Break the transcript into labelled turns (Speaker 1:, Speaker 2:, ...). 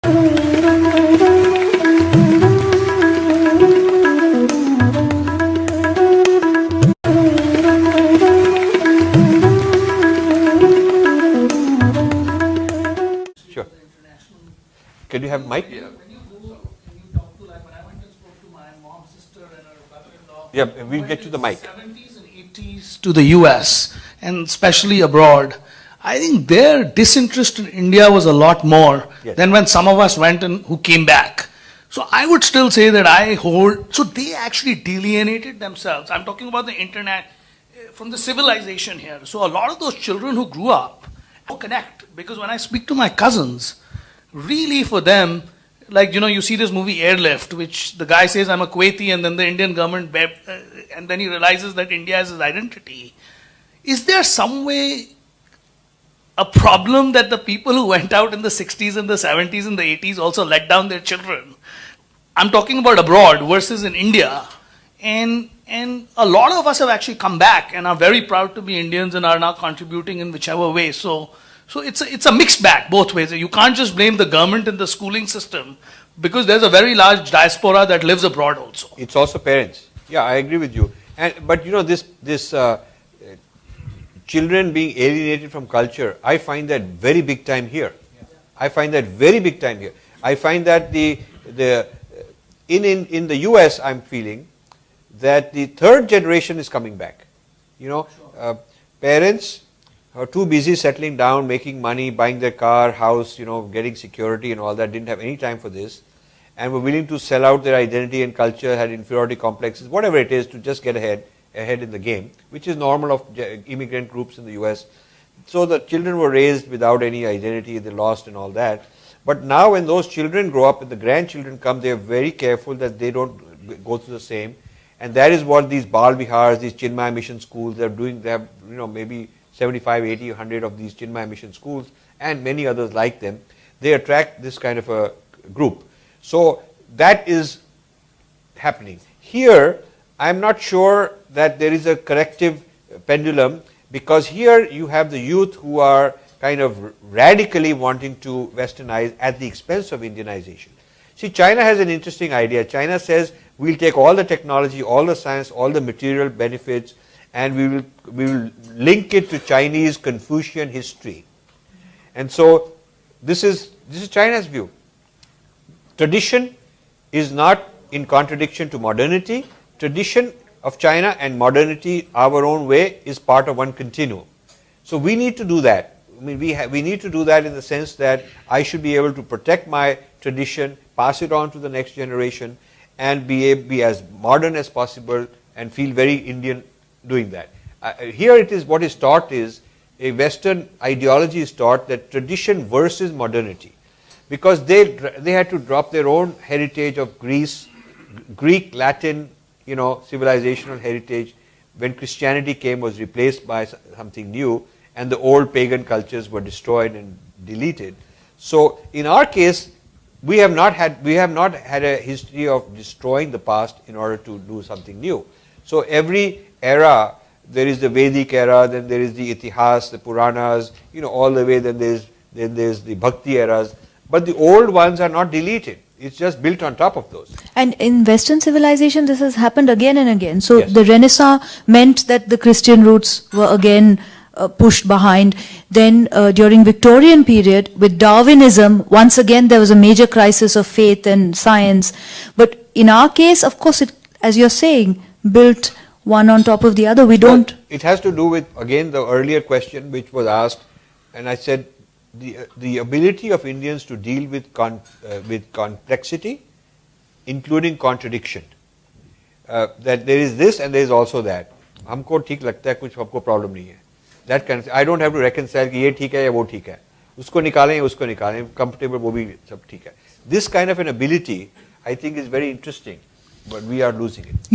Speaker 1: Sure. Can you have mic?
Speaker 2: Yeah. When you talk to, like when I went and spoke to my mom's sister and her brother-in-law.
Speaker 1: Yeah, we'll get you the mic.
Speaker 2: 70s and 80s to the US and especially abroad. I think their disinterest in India was a lot more than when some of us went and who came back. So I would still say that so they actually delineated themselves. I'm talking about the internet, from the civilization here. So a lot of those children who grew up connect, because when I speak to my cousins, really for them, like, you see this movie Airlift, which the guy says, I'm a Kuwaiti, and then the Indian government, and then he realizes that India is his identity. Is there some way a problem that the people who went out in the 60s and the 70s and the 80s also let down their children? I'm talking about abroad versus in India. And a lot of us have actually come back and are very proud to be Indians and are now contributing in whichever way. So it's a mixed bag both ways. You can't just blame the government and the schooling system, because there's a very large diaspora that lives abroad also.
Speaker 1: It's also parents. Yeah, I agree with you. But this children being alienated from culture, I find that very big time here. I find that very big time here. I find that in the US, I'm feeling that the third generation is coming back. Parents are too busy settling down, making money, buying their car, house, getting security and all that, didn't have any time for this, and were willing to sell out their identity and culture, had inferiority complexes, whatever it is, to just get ahead in the game, which is normal of immigrant groups in the US. So the children were raised without any identity, they lost and all that. But now when those children grow up and the grandchildren come, they are very careful that they don't go through the same. And that is what these Bal Vihars, these Chinmaya mission schools, they're doing. They have maybe 75, 80, 100 of these Chinmaya mission schools and many others like them. They attract this kind of a group. So that is happening. Here, I'm not sure that there is a corrective pendulum, because here you have the youth who are kind of radically wanting to westernize at the expense of Indianization. See, China has an interesting idea. China says, we'll take all the technology, all the science, all the material benefits, and we will link it to Chinese Confucian history. And so this is China's view. Tradition is not in contradiction to modernity. Tradition of China and modernity, our own way, is part of one continuum. So we need to do that. I mean, we need to do that in the sense that I should be able to protect my tradition, pass it on to the next generation, and be as modern as possible and feel very Indian doing that. Here it is, what is taught is, a Western ideology is taught, that tradition versus modernity. Because they had to drop their own heritage of Greek, Latin, civilizational heritage. When Christianity came, was replaced by something new, and the old pagan cultures were destroyed and deleted. So in our case, we have not had a history of destroying the past in order to do something new. So every era, there is the Vedic era, then there is the Itihas, the Puranas, all the way, then there's the Bhakti eras. But the old ones are not deleted. It's just built on top of those.
Speaker 3: And in Western civilization, this has happened again and again. So
Speaker 1: Yes.
Speaker 3: the Renaissance meant that the Christian roots were again pushed behind. Then during Victorian period, with Darwinism, once again there was a major crisis of faith and science. But in our case, of course, it, as you're saying, built one on top of the other. We don't...
Speaker 1: Well, it has to do with, again, the earlier question which was asked, and I said, the ability of Indians to deal with complexity, including contradiction. That there is this and there is also that. हमको ठीक लगता है, कुछ हमको problem नहीं है. That kind of, I don't have to reconcile कि ये ठीक है या वो ठीक है. उसको निकालें या उसको निकालें, comfortable वो भी सब ठीक है. This kind of an ability, I think, is very interesting, but we are losing it.